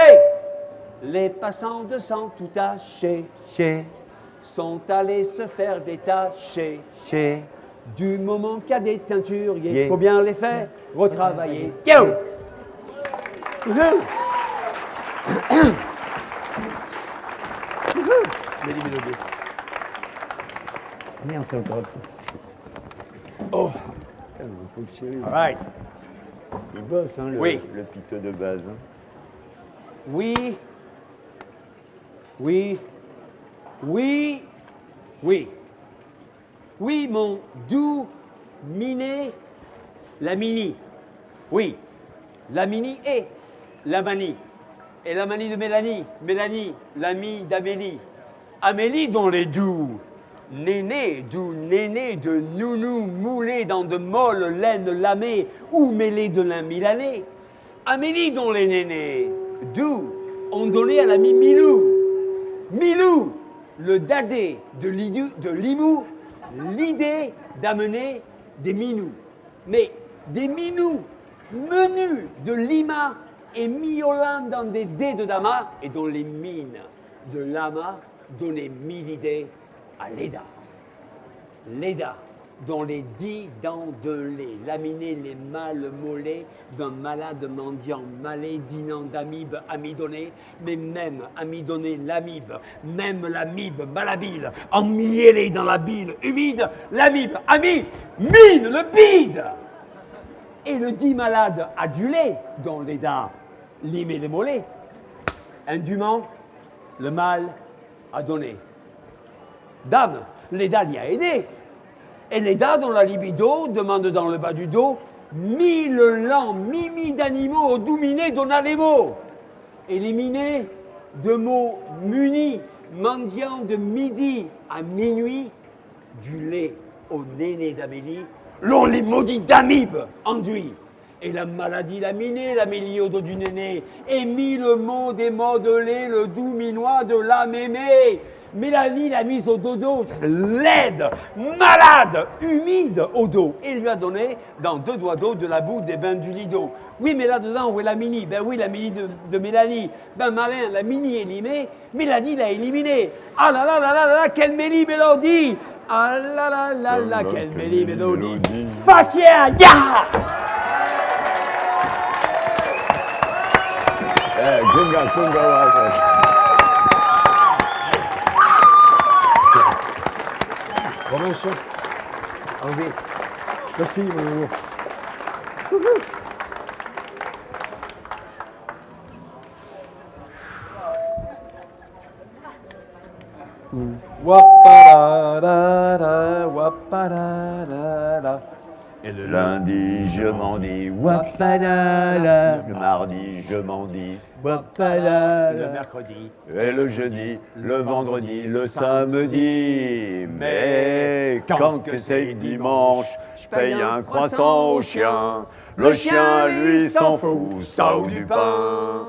Les passants de sang tout tachés sont allés se faire détacher. Du moment qu'il y a des teinturiers, il faut bien les faire retravailler. Yo! Merde, c'est encore. Oh! All right. Il bosse, hein, Oui. le piteux de base. Hein. Oui, oui, oui, oui. Oui, mon doux miné, la mini. Oui, la mini et la manie. Et la manie de Mélanie, Mélanie, l'amie d'Amélie. Amélie dont les doux nénés, doux nénés de nounou moulés dans de molles laines lamées ou mêlées de lin milanais. Amélie dont les nénés doux ont donné à l'ami Milou. Milou, le dadé de Limoux, l'idée d'amener des minous. Mais des minous menus de Lima et miaulant dans des dés de Dama et dont les mines de Lama donnaient mille idées à Leda. Leda, dont les 10 dents de lait laminaient les mâles mollets d'un malade mendiant malais dînant d'amibe amidonnée, mais même amidonné l'amibe, même l'amibe malhabile, emmiellé dans la bile humide, l'amibe ami, mine le bide. Et le dit malade adulé, dont Leda limait les mollets, indûment, le mal a donné. Dame, Leda l'y a aidé. Et Leda, dont la libido demande dans le bas du dos 1000 lents mimi d'animaux au dominé donna les mots. Éliminés de mots munis, mendiant de midi à minuit, du lait au néné d'Amélie, l'on les maudit d'amibe enduit. Et la maladie l'a miné, l'Amélie au dos du néné, et mis le mot des modelés, le doux minois de la mémé. Mélanie l'a mise au dodo, laide, malade, humide au dos, et lui a donné dans 2 doigts d'eau de la boue des bains du lido. Oui, mais là-dedans, où est la mini? Ben oui, la mini de Mélanie. Ben malin, la mini est limée, Mélanie l'a éliminée. Ah là là là là là, quelle mélodie! Ah là là là là, quelle mélodie! Fuck yeah, yeah! Robinson. Allez, Merci, mon amour. Waparara, waparara. Et le lundi, je m'en dis wapadala. Le mardi, je m'en dis wapadala. le mercredi. Et le jeudi, le vendredi, le samedi. Mais quand que c'est dimanche, je paye un croissant au chien. Le chien, lui, s'en fout, ça ou du pain.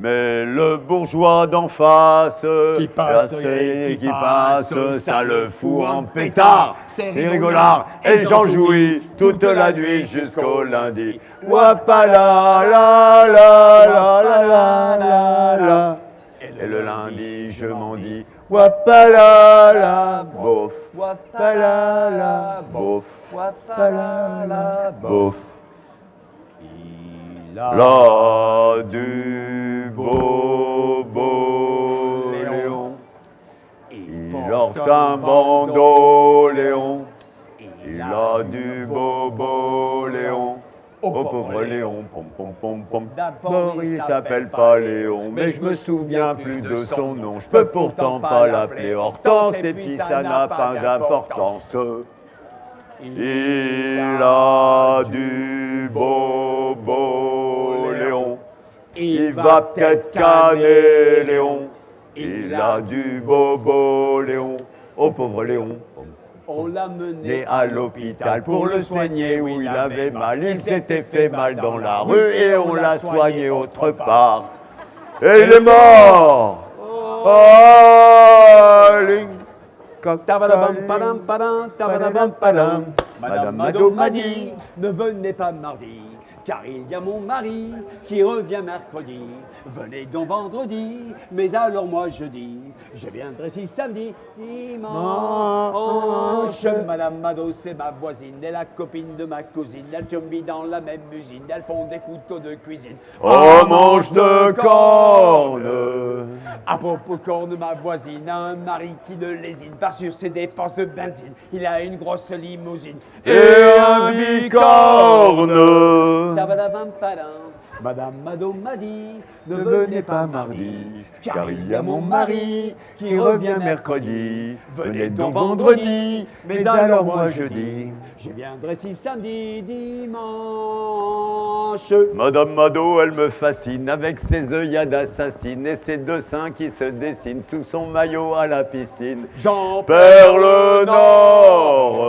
Mais le bourgeois d'en face, Qui passe, ça le fout en pétard. C'est rigolard, et j'en jouis toute la nuit jusqu'au lundi. Wapala la la la la la la la. Et le lundi, je m'en dis wapala la bof, wapala la bof, wapala la bof. Là du bobo Léon, il porte un bandeau Léon, il a du bobo Léon, oh pauvre Léon, pom pom pom pom. D'abord il s'appelle pas Léon, mais je me souviens plus de son nom, je peux pourtant pas l'appeler Hortense, et puis ça n'a pas d'importance. Il a du bobo Léon, il va peut-être canner Léon, il a du bobo Léon, oh pauvre Léon. On l'a mené Né à l'hôpital pour le soigner où il avait mal, il s'était fait mal dans la rue et on l'a soigné autre part. Et il est mort. Oh, Tabadabam, padam, padam, tabadabam, padam. Madame Mado m'a dit, ne venez pas mardi, car il y a mon mari qui revient mercredi. Venez donc vendredi, mais alors moi je dis, je viendrai si samedi, dimanche. Madame Mado, c'est ma voisine, elle est la copine de ma cousine. Elles tombent dans la même usine, elles font des couteaux de cuisine. Oh, manche de corne. À propos de corne, ma voisine a un mari qui ne lésine pas sur ses dépenses de benzine. Il a une grosse limousine Et un bicorne. Tabadabam, padam. Madame Mado m'a dit, Ne venez pas mardi, car il y a mon mari qui revient mercredi. Venez donc vendredi, mais alors moi jeudi. je viendrai si samedi, dimanche. Madame Mado, elle me fascine avec ses œillades assassines et ses deux seins qui se dessinent sous son maillot à la piscine. Jean Perle Nord.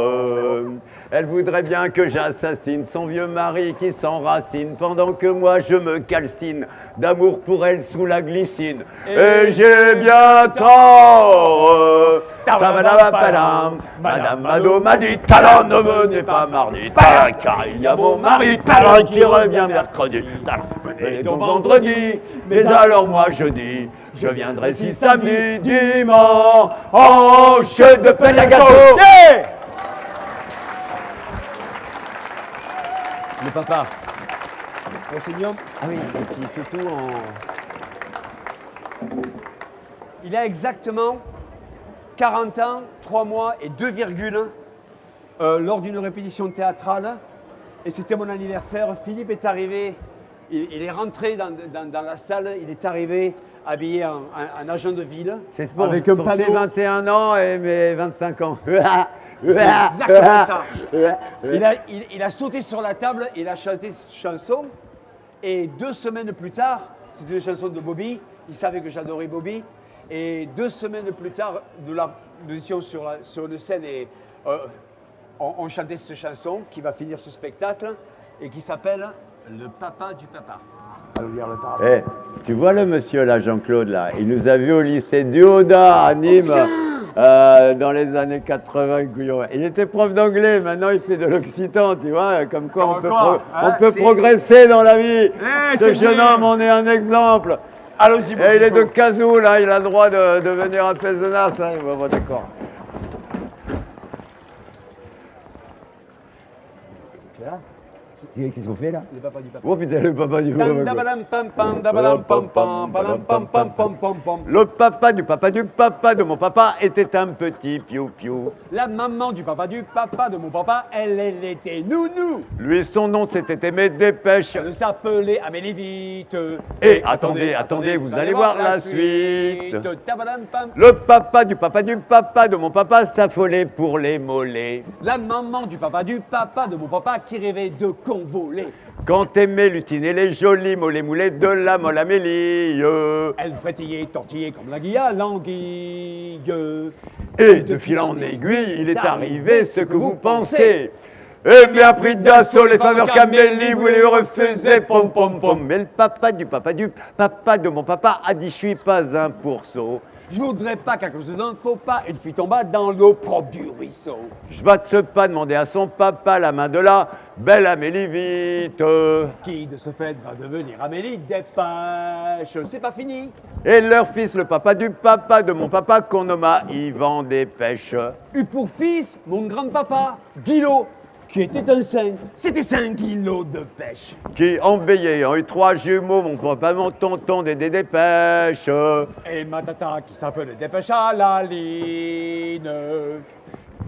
Elle voudrait bien que j'assassine son vieux mari qui s'enracine pendant que moi je me calcine d'amour pour elle sous la glycine. Et j'ai bien tort. Tabadabapadam. Madame Mado m'a dit, talent, ne venez pas mardi, talent, car il y a mon mari, talent, qui revient mercredi. Talent, venez donc vendredi, mais alors moi jeudi, je viendrai si samedi, dimanche, de pain à gâteau. Le papa. Enseignant. Ah oui, le petit toutou en... Il a exactement 40 ans, 3 mois et 2 virgules lors d'une répétition théâtrale. Et c'était mon anniversaire. Philippe est arrivé, il est rentré dans la salle, il est arrivé habillé en agent de ville. C'est pour, avec un pour ses panneau. 21 ans et mes 25 ans. C'est exactement ça. Il a sauté sur la table, il a chanté cette chanson. Et 2 semaines plus tard, c'était une chanson de Bobby, il savait que j'adorais Bobby. Et 2 semaines plus tard, nous étions sur une scène et on chantait cette chanson qui va finir ce spectacle et qui s'appelle Le Papa du Papa. Eh, tu vois le monsieur là, Jean-Claude là, il nous a vus au lycée Duoda à Nîmes dans les années 80. Couillon. Il était prof d'anglais, maintenant il fait de l'occitan, tu vois, comme quoi on peut progresser dans la vie. Ce jeune homme en est un exemple. Allons-y, Et il est de Cazou là, il a le droit de venir à Pézenas, hein. Bon, d'accord. Qu'est-ce qu'on fait là? Le Papa du Papa. Oh putain, le papa du papa. Le papa du papa de mon papa était un petit piou-piou. La maman du papa de mon papa, elle était nounou. Lui, son nom, c'était Aimé Dépêche. Elle s'appelait Amélie Vite. Et attendez, vous allez voir la suite. Tabadam-pam. Le papa de mon papa s'affolait pour les mollets. La maman du papa de mon papa qui rêvait de convoler. Quand Aimé lutinait les jolis mollets moulés de la molle Amélie. Elle frétillait, tortillait comme la guilla l'anguille. Et de fil en aiguille, il est arrivé ce que vous pensez. Aimé a pris d'assaut les faveurs qu'Amélie voulait refuser, pom pom pom. Mais le papa de mon papa a dit, je suis pas un pourceau. Je voudrais pas qu'à cause d'un faux pas, une fille tomba dans l'eau propre du ruisseau. Je vais te pas demander à son papa la main de la belle Amélie Vite. Qui de ce fait va devenir Amélie Dépêche. C'est pas fini. Et leur fils, le papa de mon papa, qu'on nomma Yvan Dépêche. Eut pour fils mon grand-papa, Guillot, qui était un 5. C'était 5 kilos de pêche. Qui embellayait en eut 3 jumeaux, mon papa, mon tonton, des dépêches. Et ma tata qui s'appelle Dépêche à la ligne.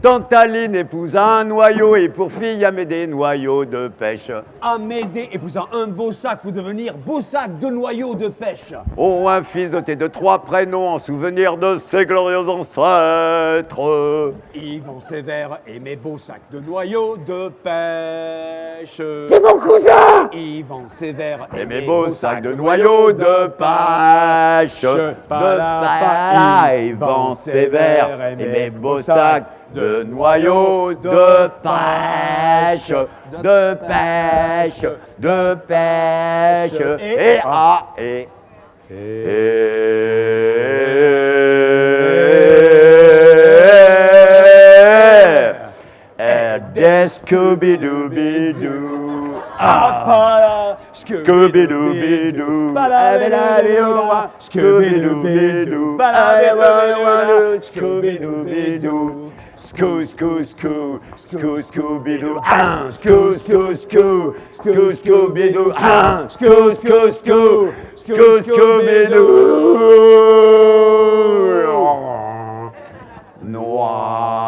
Tante Aline épousa un noyau et pour fille Amédée, noyau de pêche. Amédée épousant un beau sac pour devenir beau sac de noyaux de pêche. Oh, un fils doté de 3 prénoms en souvenir de ses glorieux ancêtres. Yvan Sévère et mes beaux sacs de noyaux de pêche. C'est mon cousin! Yvan Sévère Et mes beaux sacs de noyaux de pêche. De pêche. Yvan Sévère et mes beaux sacs de noyaux de pêche. De pêche. De pêche. Et ah, et Scooby-Dooby-Doo. Ah, Scooby-Dooby-Doo. Scooby-Dooby-Doo. Scooby-Dooby-Doo. Scoo, scoo, scoo, scoo, Scooby-Doo. Ah, scoo, scoo, scoo, scoo, Scooby-Doo. Ah, scoo, scoo, scoo, scoo, Scooby-Doo. Noyau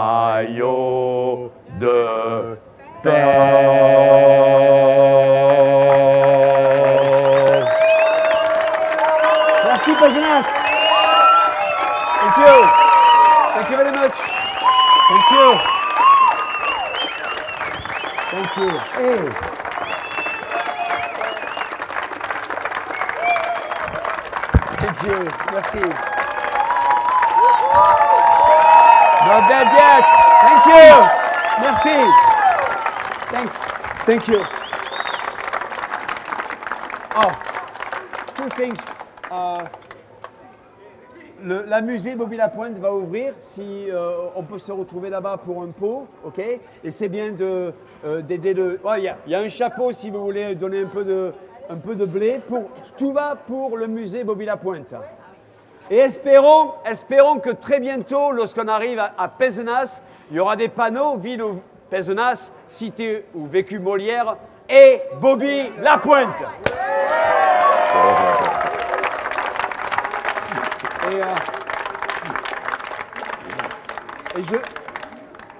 de père. Merci, Pézenas. Thank you. Thank you very much. Thank you. Thank you. Hey. Thank you. Merci. Not dead yet. Thank you. Merci. Thanks. Thank you. Oh, two things. La musée Bobby Lapointe va ouvrir. Si on peut se retrouver là-bas pour un pot, ok. Et c'est bien d'aider le. Il y a un chapeau si vous voulez donner un peu de blé. Tout va pour le musée Bobby Lapointe. Et espérons que très bientôt, lorsqu'on arrive à Pézenas, il y aura des panneaux, ville ou Pézenas, cité ou vécu Molière et Bobby Lapointe. Et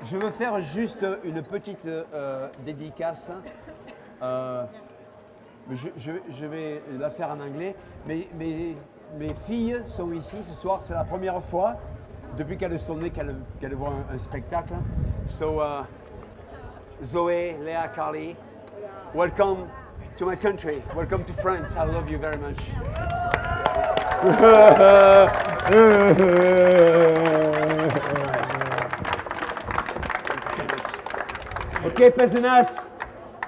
je veux faire juste une petite dédicace. Je vais la faire en anglais. Mes filles sont ici ce soir, c'est la première fois depuis qu'elles sont nées qu'elles voient un spectacle. So, Zoé, Léa, Carly, welcome to my country. Welcome to France. I love you very much. Ok, Pézenas.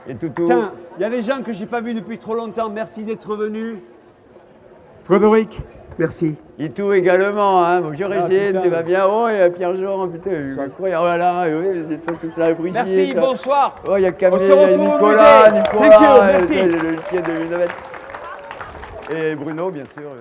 Et Toutou. Tiens, il y a des gens que j'ai pas vus depuis trop longtemps. Merci d'être venus. Frédéric. Merci. Et tout également, hein. Bonjour Régine, putain. tu vas bien? Oh, il y a Pierre-Jean, putain, incroyable, voilà, oui, ils sont tous là, Brigitte. Merci, bonsoir. Oh, il y a Camille, On se il y a retrouve au Nicolas, musée. Nicolas, Thank you, merci. le chien de Elisabeth. Et Bruno, bien sûr.